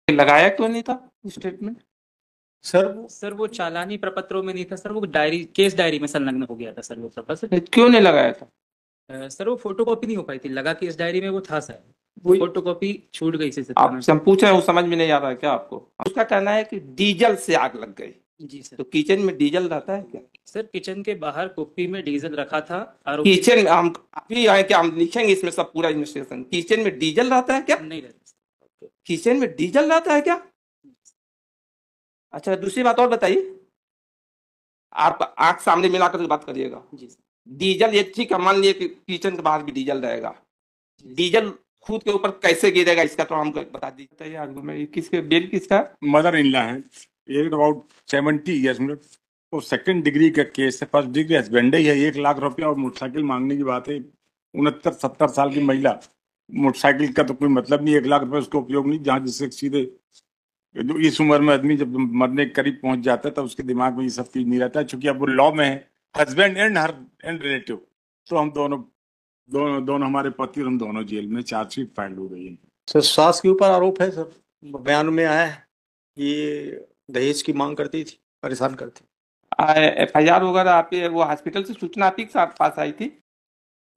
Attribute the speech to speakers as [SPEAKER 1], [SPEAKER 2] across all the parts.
[SPEAKER 1] लगाया क्यों नहीं था स्टेटमेंट?
[SPEAKER 2] सर वो चालानी प्रपत्रों में नहीं था सर, वो डायरी केस डायरी में संलग्न हो गया था सर वो प्रपत्र।
[SPEAKER 1] क्यों नहीं लगाया था?
[SPEAKER 2] सर वो फोटोकॉपी नहीं हो पाई थी, लगा केस डायरी में वो था सर,
[SPEAKER 1] वही
[SPEAKER 2] फोटोकॉपी छूट गई थी सर।
[SPEAKER 1] आपसे हम पूछ रहे हैं, वो समझ में नहीं आ रहा है क्या आपको? उसका कहना है कि डीजल से आग लग गई।
[SPEAKER 2] जी सर।
[SPEAKER 1] तो किचन में डीजल रहता है क्या?
[SPEAKER 2] सर किचन के बाहर कुप्पी में डीजल रखा था, आरोपी
[SPEAKER 1] किचन हम अभी आए क्या, हम लिखेंगे इसमें सब पूरा इन्वेस्टिगेशन। किचन में डीजल रहता है क्या?
[SPEAKER 2] नहीं रहता सर।
[SPEAKER 1] किचन में डीजल रहता है क्या? अच्छा, दूसरी बात और बताइए। आप आंख सामने मिलाकर बात करिएगा।
[SPEAKER 2] जी सर।
[SPEAKER 1] डीजल ये ठीक है, मान लिया कि किचन के बाहर भी डीजल रहेगा। डीजल खुद के ऊपर कैसे गिरेगा इसका तो हमको बता दीजिए। ये आर्गुमेंट किसके, बेल किसका?
[SPEAKER 3] मदर इन लॉ है, एज अबाउट 70 ईयर्स में। वो सेकंड डिग्री का केस है, फर्स्ट डिग्री हस्बैंड ही है। 1 लाख रुपया और मोटरसाइकिल मांगने की बात है। 69-70 साल की महिला, मोटरसाइकिल का तो कोई मतलब नहीं, 1 लाख रुपए उसका उपयोग नहीं। जहाँ जिससे सीधे जो इस उम्र में आदमी जब मरने के करीब पहुंच जाता है तब उसके दिमाग में ये सब चीज नहीं रहता है। चूंकि अब वो लॉ में है, husband and her and relative, तो हम दोनों दोनों दोनों हमारे पति और हम दोनों जेल में। चार्जशीट फाइल हो गई है।
[SPEAKER 4] सर सास के ऊपर आरोप है सर, बयान में आया है ये दहेज की मांग करती थी, परेशान करती।
[SPEAKER 1] FIR वगैरह आप वो हॉस्पिटल से सूचना आप ही के साथ पास आई थी?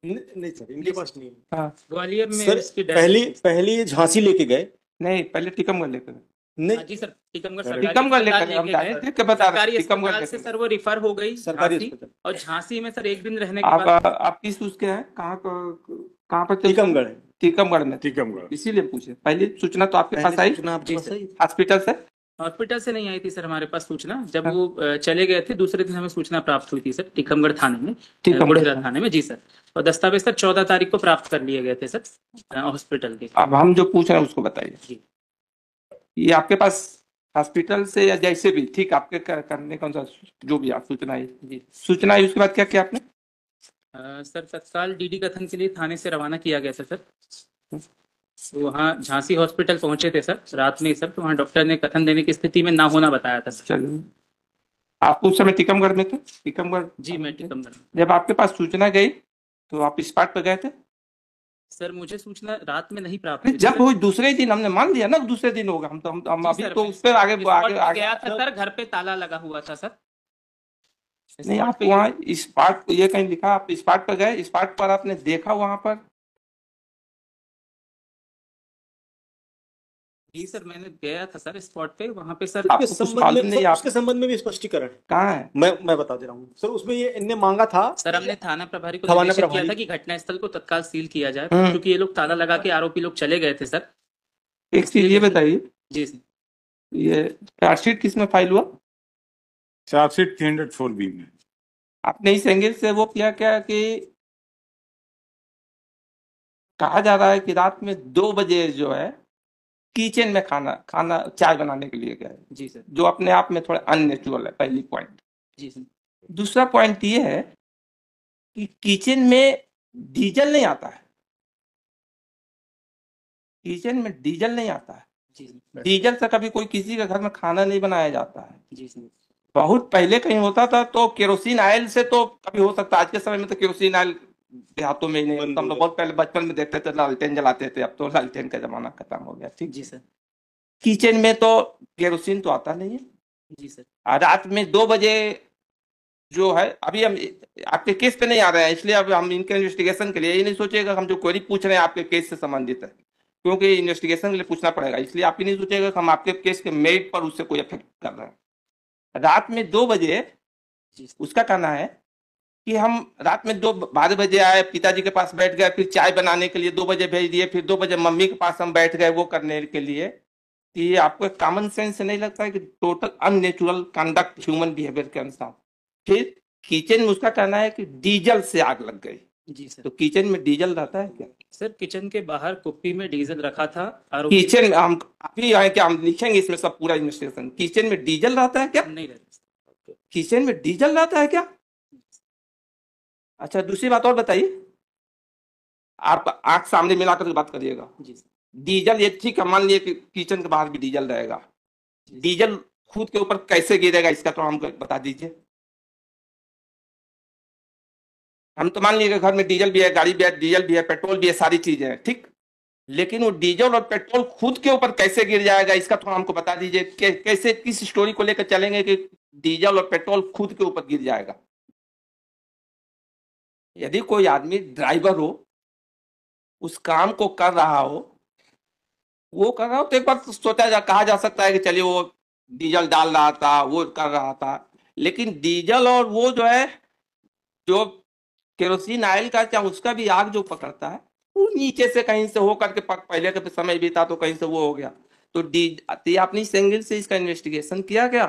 [SPEAKER 4] नहीं सर, इनके पास नहीं है।
[SPEAKER 1] हाँ।
[SPEAKER 2] ग्वालियर में
[SPEAKER 4] सर
[SPEAKER 2] इसकी
[SPEAKER 4] पहले ये झांसी लेके गए।
[SPEAKER 1] नहीं, पहले टीकमगढ़ लेकर।
[SPEAKER 4] नहीं
[SPEAKER 2] जी सर, टीकमगढ़
[SPEAKER 1] टीकमगढ़
[SPEAKER 2] सरकारी
[SPEAKER 1] लेकर हम
[SPEAKER 2] लेके
[SPEAKER 1] चाहे
[SPEAKER 2] गए।
[SPEAKER 1] थे कि बता रहे
[SPEAKER 2] सरकारी
[SPEAKER 1] टीकमगढ़
[SPEAKER 2] अस्पताल से
[SPEAKER 1] लेकर।
[SPEAKER 2] सर वो रिफर हो गई
[SPEAKER 4] सरकारी
[SPEAKER 2] झांसी,
[SPEAKER 4] अस्पताल।
[SPEAKER 2] और झांसी में सर एक दिन रहने के
[SPEAKER 1] आप
[SPEAKER 2] बाद
[SPEAKER 1] आप किस उसके हैं, कहाँ पर
[SPEAKER 4] टीकमगढ़ है।
[SPEAKER 1] टीकमगढ़ में।
[SPEAKER 3] टीकमगढ़।
[SPEAKER 1] इसीलिए पूछे, पहले सूचना तो आपके पास आई
[SPEAKER 4] सूचना आपके
[SPEAKER 2] जी
[SPEAKER 4] पास
[SPEAKER 2] सर।
[SPEAKER 4] आई।
[SPEAKER 1] हॉस्पिटल से?
[SPEAKER 2] हॉस्पिटल से नहीं आई थी सर हमारे पास सूचना। जब
[SPEAKER 1] हाँ।
[SPEAKER 2] वो चले गए थे दूसरे दिन हमें सूचना प्राप्त हुई थी सर, टीकमगढ़ थाने में,
[SPEAKER 1] टीकमगढ़
[SPEAKER 2] बुढ़ेरा थाने में। जी सर। और दस्तावेज सर 14 तारीख को प्राप्त कर लिए गए थे सर हॉस्पिटल के।
[SPEAKER 1] अब हम जो पूछ रहे हैं उसको बताइए।
[SPEAKER 2] जी।
[SPEAKER 1] ये आपके पास हॉस्पिटल से या जैसे भी ठीक आपके करने का जो भी आप सूचना है, जी सूचना है, उसके बाद क्या किया आपने?
[SPEAKER 2] सर तत्काल डीडी कथन के लिए थाने से रवाना किया गया था सर। तो वहाँ झांसी हॉस्पिटल पहुंचे थे सर रात में ही सर, तो वहाँ डॉक्टर ने कथन देने की स्थिति में ना होना बताया था सर।
[SPEAKER 1] चलिए, आप उस समय टीकमगढ़ में थे? टीकमगढ़?
[SPEAKER 2] जी मैं टीकमगढ़।
[SPEAKER 1] जब आपके पास सूचना गई तो आप स्पॉट पर गए थे?
[SPEAKER 2] सर मुझे सूचना रात में नहीं प्राप्त हुई
[SPEAKER 1] जब वो दूसरे दिन हमने मान लिया ना, दूसरे दिन होगा, हम
[SPEAKER 2] जी
[SPEAKER 1] अभी
[SPEAKER 2] सर,
[SPEAKER 1] तो उस पर आगे
[SPEAKER 2] स्पॉट
[SPEAKER 1] आगे
[SPEAKER 2] पे
[SPEAKER 1] आगे
[SPEAKER 2] गया था सर, घर पे ताला लगा हुआ था सर।
[SPEAKER 1] नहीं,
[SPEAKER 2] स्पॉट
[SPEAKER 1] आप
[SPEAKER 2] पे
[SPEAKER 1] वहाँ स्पॉट ये कहीं लिखा, आप स्पॉट पर गए, स्पॉट पर आपने देखा वहां पर?
[SPEAKER 2] जी सर, मैंने गया था सर स्पॉट पे, वहाँ पे सर
[SPEAKER 1] आपको कुछ मालूम नहीं?
[SPEAKER 4] उसके संबंध में भी स्पष्टीकरण है।
[SPEAKER 1] कहाँ है?
[SPEAKER 4] मैं बता दे रहा हूँ सर। उसमें ये इनने मांगा था
[SPEAKER 2] सर, हमने थाना प्रभारी को
[SPEAKER 4] थाना
[SPEAKER 2] निर्देशित किया
[SPEAKER 4] प्रभारी
[SPEAKER 2] था कि घटनास्थल को तत्काल सील किया जाए, क्योंकि ये लोग ताला लगा के आरोपी लोग चले गए थे सर।
[SPEAKER 1] एक चीज ये बताइए,
[SPEAKER 2] जी सर।
[SPEAKER 1] ये चार्जशीट किस में फाइल हुआ?
[SPEAKER 3] चार्जशीट 304B में।
[SPEAKER 1] आपने इस एंगल से वो किया क्या कि कहा जा रहा है कि रात में 2 बजे जो है किचन में खाना खाना चाय बनाने के लिए गए?
[SPEAKER 2] जी सर।
[SPEAKER 1] जो अपने आप में थोड़ा अननेचुरल है, पहली पॉइंट।
[SPEAKER 2] जी सर।
[SPEAKER 1] दूसरा पॉइंट ये है कि किचन में डीजल नहीं आता है। किचन में डीजल नहीं आता है।
[SPEAKER 2] जी सर।
[SPEAKER 1] डीजल से कभी कोई किसी के घर में खाना नहीं बनाया जाता है।
[SPEAKER 2] जी सर।
[SPEAKER 1] बहुत पहले कहीं होता था तो केरोसिन ऑयल से तो कभी हो सकता है। आज के समय में तो केरोसिन ऑयल देहातों में ही नहीं होता। हम लोग बहुत पहले बचपन में देखते थे, लालटेन जलाते थे। अब तो लालटेन का जमाना खत्म हो गया। ठीक।
[SPEAKER 2] जी सर।
[SPEAKER 1] किचन में तो केरोसिन तो आता नहीं है।
[SPEAKER 2] जी सर।
[SPEAKER 1] रात में 2 बजे जो है, अभी हम आपके केस पे नहीं आ रहे हैं, इसलिए अब हम इनके इन्वेस्टिगेशन के लिए ये नहीं सोचेगा हम जो क्वेरी पूछ रहे हैं आपके केस से संबंधित है, क्योंकि इन्वेस्टिगेशन के लिए पूछना पड़ेगा। इसलिए आप ही नहीं सोचेगा कि हम आपके केस के मेरिट पर उससे कोई इफेक्ट कर रहे हैं। रात में 2 बजे उसका कहना है कि हम रात में 12 बजे आए, पिताजी के पास बैठ गए, फिर चाय बनाने के लिए 2 बजे भेज दिए, फिर 2 बजे मम्मी के पास हम बैठ गए वो करने के लिए। ये आपको कॉमन सेंस नहीं लगता है कि total unnatural conduct human behaviour के अनुसार? फिर किचन में उसका कहना है कि डीजल से आग लग गई।
[SPEAKER 2] जी सर।
[SPEAKER 1] तो किचन में डीजल रहता है क्या?
[SPEAKER 2] सर किचन के बाहर कुप्पी में डीजल रखा था, आरोपी
[SPEAKER 1] किचन हम अभी आए क्या, हम लिखेंगे इसमें सब पूरा इन्वेस्टिगेशन। किचन में डीजल रहता है क्या?
[SPEAKER 2] नहीं रहता।
[SPEAKER 1] किचन में डीजल रहता है क्या? अच्छा, दूसरी बात और बताइए। आप आंख सामने मिलाकर बात करिएगा।
[SPEAKER 2] जी सर।
[SPEAKER 1] डीजल ये ठीक है, मान लिया कि किचन के बाहर भी डीजल रहेगा। डीजल खुद के ऊपर कैसे गिरेगा इसका तो हमको बता दीजिए। हम तो मान लीजिए घर में डीजल भी है, गाड़ी भी है, डीजल भी है, पेट्रोल भी है, सारी चीजें हैं, ठीक। लेकिन वो डीजल और पेट्रोल खुद के ऊपर कैसे गिर जाएगा, इसका थोड़ा हमको बता दीजिए। कैसे, किस स्टोरी को लेकर चलेंगे कि डीजल और पेट्रोल खुद के ऊपर गिर जाएगा? यदि कोई आदमी ड्राइवर हो, उस काम को कर रहा हो, वो कर रहा हो, तो एक बार कहा जा सकता है कि चलिए वो डीजल डाल रहा था, वो कर रहा था। लेकिन डीजल और वो जो है, जो केरोसिन ऑयल का, क्या उसका भी आग जो पकड़ता है, वो नीचे से कहीं से हो करके पहले के समय बीता तो कहीं से वो हो गया। तो आपने इस एंगल से इसका इन्वेस्टिगेशन किया क्या?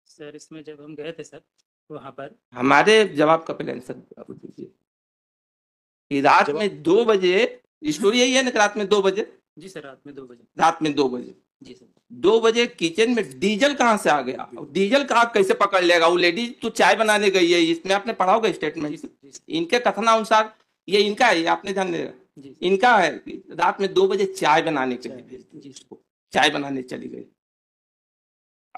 [SPEAKER 2] सर इसमें जब हम गए थे सर वहाँ पर,
[SPEAKER 1] हमारे जवाब का पहले आंसर दीजिए कि रात में 2 बजे, स्टोरी यही है ना कि रात में 2 बजे,
[SPEAKER 2] जी सर रात में 2 बजे,
[SPEAKER 1] रात में 2 बजे,
[SPEAKER 2] जी सर
[SPEAKER 1] 2 बजे किचन में डीजल कहाँ से आ गया? डीजल का आग कैसे पकड़ लेगा? वो लेडीज तो चाय बनाने गई है, इसमें आपने पढ़ा होगा
[SPEAKER 2] जी
[SPEAKER 1] स्टेटमेंट।
[SPEAKER 2] सर, जी सर,
[SPEAKER 1] इनके कथनानुसार ये इनका है, ये आपने ध्यान देगा,
[SPEAKER 2] जी सर,
[SPEAKER 1] इनका है कि रात में 2 बजे चाय बनाने के लिए
[SPEAKER 2] चाय,
[SPEAKER 1] भेज दी
[SPEAKER 2] जी
[SPEAKER 1] उसको, चाय बनाने चली गई।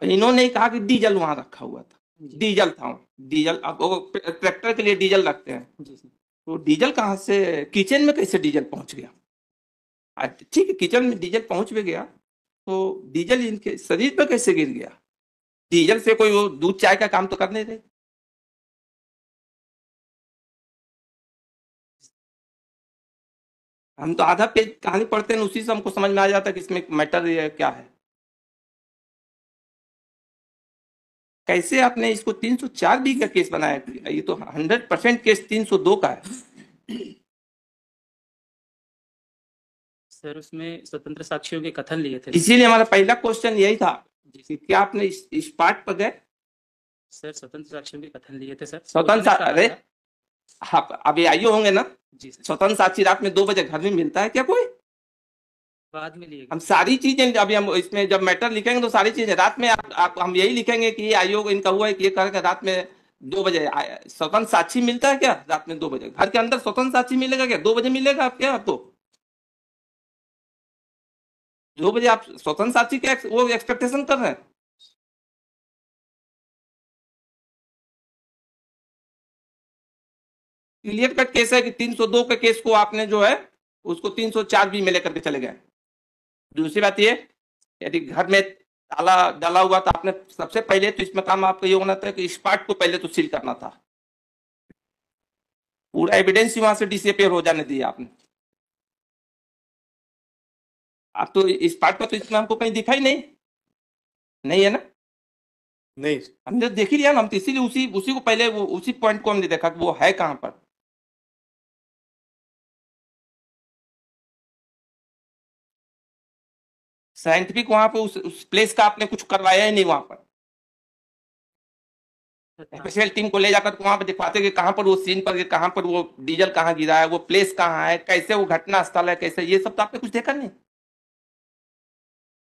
[SPEAKER 1] इन्होंने कहा कि डीजल वहां रखा हुआ था,
[SPEAKER 2] जी
[SPEAKER 1] डीजल था वहाँ। डीजल, अब वो ट्रैक्टर के लिए डीजल रखते हैं,
[SPEAKER 2] जी सर,
[SPEAKER 1] तो डीजल कहाँ से किचन में कैसे डीजल पहुंच गया? ठीक है, किचन में डीजल पहुंच भी गया, तो डीजल इनके शरीर पे कैसे गिर गया? डीजल से कोई वो दूध चाय का काम तो कर नहीं रहे। हम तो आधा पेज कहानी पढ़ते हैं, उसी से हमको समझ में आ जाता है कि इसमें मैटर ये क्या है। कैसे आपने इसको 304 बी का केस बनाया? ये तो 100% केस 302 का है।
[SPEAKER 2] सर उसमें स्वतंत्र साक्षियों के कथन लिए थे
[SPEAKER 1] इसीलिए हमारा पहला क्वेश्चन यही था
[SPEAKER 2] जी
[SPEAKER 1] कि
[SPEAKER 2] सर।
[SPEAKER 1] क्या आपने इस पार्ट पर गए?
[SPEAKER 2] सर स्वतंत्र साक्षियों के कथन लिए थे सर,
[SPEAKER 1] स्वतंत्र
[SPEAKER 2] उन्होंने कहा
[SPEAKER 1] अरे,
[SPEAKER 2] था,
[SPEAKER 1] आप अभी आइए होंगे ना?
[SPEAKER 2] जी सर
[SPEAKER 1] स्वतंत्र साक्षी रात में 2 बजे घर में मिलता है क्या कोई?
[SPEAKER 2] बाद में लिए
[SPEAKER 1] हम
[SPEAKER 2] गए
[SPEAKER 1] सारी चीजें, अभी हम इसमें जब मैटर लिखेंगे तो सारी चीजें रात में आप हम यही लिखेंगे कि ये आयोग इनका हुआ है कि ये करके रात में 2 बजे स्वतंत्र साक्षी मिलता है क्या? रात में 2 बजे घर के अंदर स्वतंत्र साक्षी मिलेगा क्या? 2 बजे मिलेगा आप क्या? आपको 2 बजे आप स्वतंत्र साक्षी के वो एक्सपेक्टेशन कर रहे हैं? क्लियर कट केस है कि 302 के केस को आपने जो है उसको 304 बी में लेकर के चले गए। दूसरी बात ये, यदि घर में ताला डाला हुआ तो आपने सबसे पहले तो इसमें काम आपका ये होना था कि स्पार्ट को पहले तो सील करना था। पूरा एविडेंस ही वहां से डिसअपियर हो जाने दिया आपने। आप तो स्पार्ट पर तो इसमें हमको कहीं दिखा ही नहीं, नहीं है ना?
[SPEAKER 4] नहीं।
[SPEAKER 1] हमने देख ही लिया ना, हम तो इसीलिए उसी उसी को पहले वो उसी पॉइंट को हमने देखा कि वो है कहां पर। साइंटिफिक वहां पे उस प्लेस का आपने कुछ करवाया ही नहीं वहां पर। स्पेशल टीम को ले जाकर वहां पर दिखवाते कि कहां पर वो सीन पर, कहां पर वो डीजल कहां गिरा है, वो प्लेस कहां है, कैसे वो घटना स्थल है, कैसे, ये सब तो आपने कुछ देखा नहीं।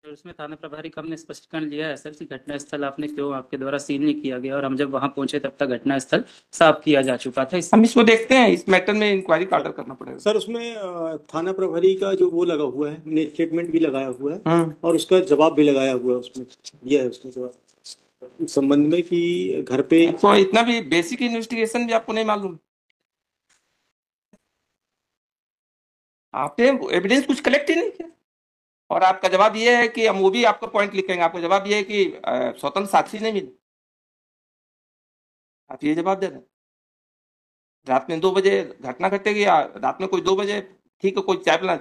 [SPEAKER 2] सर उसमें थाना प्रभारी कम ने स्पष्टीकरण लिया है सर कि घटना स्थल आपने क्यों आपके द्वारा सील नहीं किया गया, और हम जब वहां पहुंचे तब तक घटना स्थल साफ किया जा चुका था।
[SPEAKER 1] हम इसको देखते हैं, इस मैटर में इंक्वायरी का ऑर्डर करना पड़ेगा।
[SPEAKER 4] सर उसमें थाना प्रभारी का जो वो लगा हुआ है, स्टेटमेंट भी लगाया हुआ है
[SPEAKER 1] हम्म।
[SPEAKER 4] और उसका जवाब भी लगाया हुआ है, उसमें दिया है उसमें जवाब इस संबंध में कि घर पे
[SPEAKER 1] तो इतना भी बेसिक इन्वेस्टिगेशन भी आपको नहीं मालूम? आपने एविडेंस कुछ कलेक्ट ही नहीं किया, और आपका जवाब ये है कि हम वो भी आपका पॉइंट लिखेंगे, आपका जवाब ये है कि स्वतंत्र साक्षी नहीं मिले। आप ये जवाब दे रहे हैं। रात में 2 बजे घटना घटेगी, या रात में कोई 2 बजे, ठीक है, कोई चाय पिला,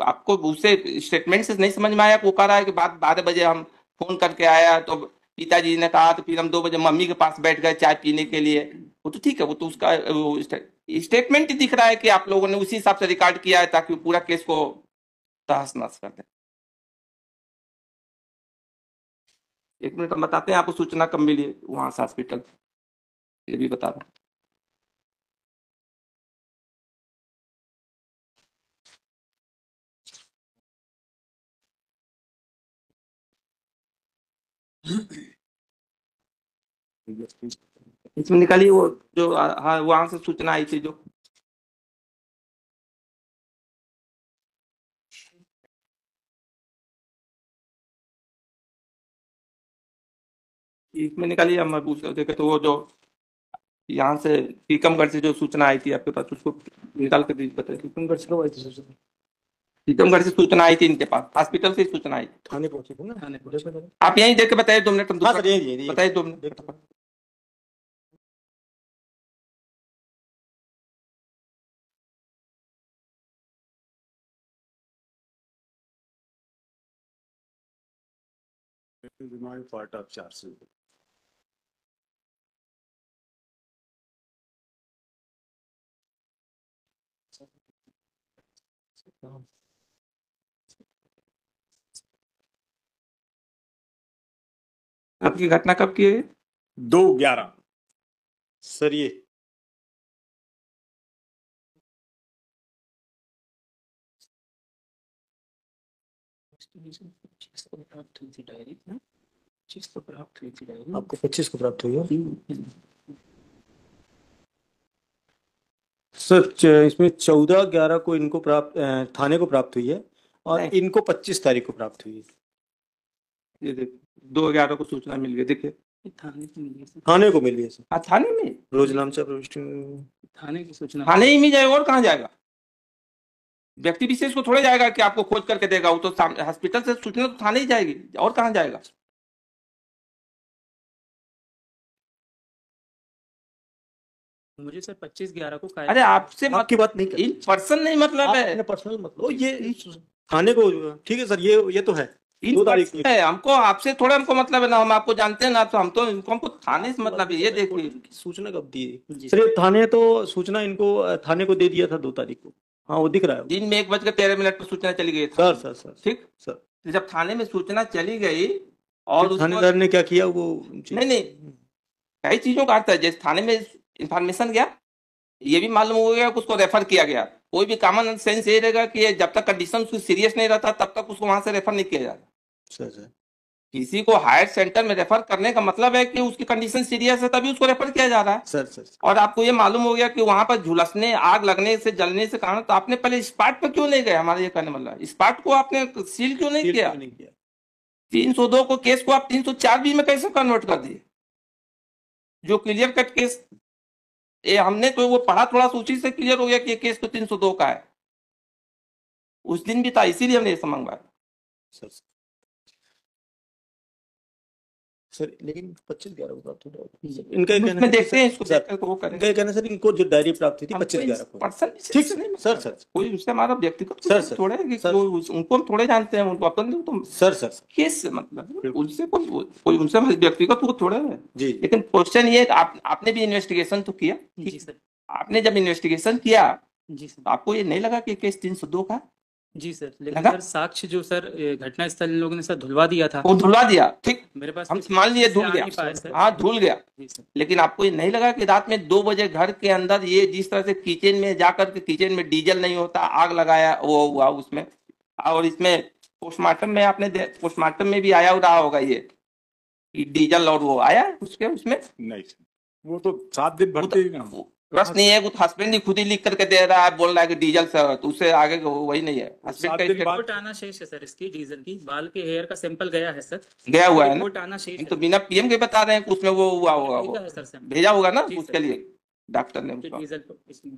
[SPEAKER 1] आपको उससे स्टेटमेंट से नहीं समझ में आया? वो कह रहा है कि बाद 12 बजे हम फोन करके आया तो पिताजी ने कहा, तो फिर हम 2 बजे मम्मी के पास बैठ गए चाय पीने के लिए। वो तो ठीक है, वो तो उसका स्टेटमेंट ही दिख रहा है कि आप लोगों ने उसी हिसाब से रिकॉर्ड किया है ताकि पूरा केस को तहस नहस कर दें। 1 मिनट हम बताते हैं आपको सूचना कब मिली वहां से हॉस्पिटल, ये भी बता रहा हूँ। इसमें निकालिए वो जो, हाँ, वहां से सूचना आई थी जो, इसमें निकालिए, हम पूछ रहे थे कि तो वो जो यहाँ से टीकमगढ़ से जो सूचना आई थी आपके पास, उसको निकाल कर बताइए।
[SPEAKER 4] टीकमगढ़ से कब आई थी सूचना?
[SPEAKER 1] टीकमगढ़ से सूचना आई थी इनके पास, हॉस्पिटल से ही सूचना आई थी।
[SPEAKER 4] थाने पहुंचे थे ना?
[SPEAKER 2] थाने
[SPEAKER 4] देखो।
[SPEAKER 1] आप यहीं देख के बताइए 2 मिनट, हम
[SPEAKER 4] हाँ
[SPEAKER 1] दूसरा
[SPEAKER 4] सर, यही
[SPEAKER 1] बताइए 2 मिनट।
[SPEAKER 4] देखो। पार्ट ऑफ 4 से
[SPEAKER 1] आपकी घटना कब की है?
[SPEAKER 3] 2/11।
[SPEAKER 4] सर ये आपको 25 को प्राप्त हुई है सर। इसमें 14/11 को इनको प्राप्त थाने को प्राप्त हुई है और
[SPEAKER 1] नहीं।
[SPEAKER 4] इनको 25 तारीख को प्राप्त हुई है।
[SPEAKER 1] ये देखिए 2/11 को सूचना मिल गई, देखिए
[SPEAKER 2] थाने को मिली है सर।
[SPEAKER 4] थाने को मिली है सर।
[SPEAKER 1] हाँ थाने में,
[SPEAKER 4] रोजनामचा प्रविष्टि
[SPEAKER 2] थाने की सूचना
[SPEAKER 1] थाने ही मिल जाएगा और कहाँ जाएगा? व्यक्ति विशेष को थोड़े जाएगा कि आपको खोज करके देगा, वो तो हॉस्पिटल से सूचना तो थाने ही जाएगी, और कहाँ जाएगा?
[SPEAKER 2] मुझे सर 25/11 को
[SPEAKER 1] अरे आपसे
[SPEAKER 4] आपकी बात नहीं
[SPEAKER 1] इन पर्सन नहीं मतलब है,
[SPEAKER 4] पर्सनल मतलब ये थाने को। ठीक है सर, ये तो है
[SPEAKER 1] इन
[SPEAKER 4] 2 तारीख
[SPEAKER 1] पर्सन है, हमको आपसे थोड़ा हमको मतलब है ना, हम आपको जानते हैं ना, तो हमको थाने से मतलब है। ये देखिए
[SPEAKER 4] सूचना कब दी
[SPEAKER 2] जी
[SPEAKER 4] सर? थाने तो सूचना इनको थाने को दे दिया था 2 तारीख को। हाँ वो दिख रहा है।
[SPEAKER 1] दिन में 1:13 पर सूचना चली गई
[SPEAKER 4] सर सर सर
[SPEAKER 1] ठीक
[SPEAKER 4] सर।
[SPEAKER 1] तो जब थाने में सूचना चली गई और उसको
[SPEAKER 4] थानेदार ने क्या किया वो?
[SPEAKER 1] नहीं कई चीजों का अर्थ है, जैसे थाने में इंफॉर्मेशन गया, ये भी मालूम हो गया कि उसको रेफर किया गया। कोई भी कॉमन सेंस ये रहेगा कि जब तक कंडीशन उसकी सीरियस नहीं रहता तब तक उसको वहां से रेफर नहीं किया जाता।
[SPEAKER 4] सर
[SPEAKER 1] किसी को हायर सेंटर में रेफर करने का मतलब है कि उसकी कंडीशन सीरियस है, तभी उसको रेफर किया जा रहा है।
[SPEAKER 4] सर
[SPEAKER 1] और आपको ये मालूम हो गया कि वहां पर झुलसने, आग लगने से, जलने से कारण, तो आपने पहले स्पॉट पर क्यों नहीं गए? हमारा ये कहने मतलब स्पॉट को आपने सील क्यों नहीं किया? 302 को केस को आप 304B में कैसे कन्वर्ट कर दिए, जो क्लियर कट केस? ये हमने तो वो पढ़ा, थोड़ा सा उसी से क्लियर हो गया कि ये केस तो 302 का है। उस दिन भी था, इसीलिए हमने ये मंगवाया।
[SPEAKER 4] सर लेकिन 25/11 को प्राप्त हो इनका
[SPEAKER 1] इसमें देखते हैं इसको
[SPEAKER 4] सर,
[SPEAKER 1] देखकर तो वो करेंगे।
[SPEAKER 4] इनका कहना सर इनको जो डायरी प्राप्त हुई थी
[SPEAKER 1] हमको
[SPEAKER 4] 25/11 को।
[SPEAKER 1] पर्सन
[SPEAKER 4] ठीक
[SPEAKER 1] नहीं
[SPEAKER 4] सर सर
[SPEAKER 1] कोई उससे हमारा व्यक्तिगत
[SPEAKER 4] सर, सर,
[SPEAKER 1] थोड़े है कि
[SPEAKER 4] सर।
[SPEAKER 1] उनको हम थोड़े जानते हैं, उनको अपन तो
[SPEAKER 4] सर
[SPEAKER 1] केस से मतलब है। उनसे कोई उनसे हमारे व्यक्तिगत वो थोड़े है।
[SPEAKER 4] जी।
[SPEAKER 1] लेकिन क्वेश्चन ये है, आपने भी इन्वेस्टिगेशन तो किया।
[SPEAKER 2] जी सर।
[SPEAKER 1] आपने जब इन्वेस्टिगेशन किया
[SPEAKER 2] जी सर।
[SPEAKER 1] तो आपको ये नहीं लगा कि केस 302 का?
[SPEAKER 2] जी सर, लेकिन
[SPEAKER 1] लगा?
[SPEAKER 2] सर साक्ष्य जो सर घटना स्थल इन लोगों ने सर धुलवा दिया था।
[SPEAKER 1] वो धुलवा दिया, ठीक,
[SPEAKER 2] मेरे पास
[SPEAKER 1] हम
[SPEAKER 2] कुछ
[SPEAKER 1] मान लिए धुल
[SPEAKER 2] आ
[SPEAKER 1] गया,
[SPEAKER 2] नहीं पाए सर।
[SPEAKER 1] हाँ धुल गया।
[SPEAKER 2] जी सर।
[SPEAKER 1] लेकिन आपको ये नहीं लगा कि रात में 2 बजे घर के अंदर ये जिस तरह से किचन में जाकर के, किचन में डीजल नहीं होता, आग लगाया वो हुआ उसमें? और इसमें पोस्टमार्टम में आपने पोस्टमार्टम में भी आया हो रहा होगा ये कि डीजल और वो आया उसके उसमें?
[SPEAKER 3] नहीं वो तो 7 दिन भरते ही ना।
[SPEAKER 1] बस नहीं है, वो हस्बैंड ही खुद ही लिख करके दे रहा है, बोल रहा है कि डीजल से, तो उससे आगे वही नहीं है। हस्बैंड
[SPEAKER 3] 7
[SPEAKER 1] का
[SPEAKER 3] दिन बाद
[SPEAKER 2] रिपोर्ट आना शेष है सर, इसकी डीजल की बाल के हेयर का सैंपल गया है सर।
[SPEAKER 1] गया हुआ है ना,
[SPEAKER 2] रिपोर्ट आना शेष है।
[SPEAKER 1] तो बिना पीएम के बता रहे हैं कि उसमें वो हुआ होगा, वो
[SPEAKER 2] ठीक है सर सैंपल।
[SPEAKER 1] भेजा होगा ना
[SPEAKER 2] जी
[SPEAKER 1] उसके
[SPEAKER 2] सर।
[SPEAKER 1] लिए डॉक्टर ने उसका।
[SPEAKER 2] डीजल को इसमें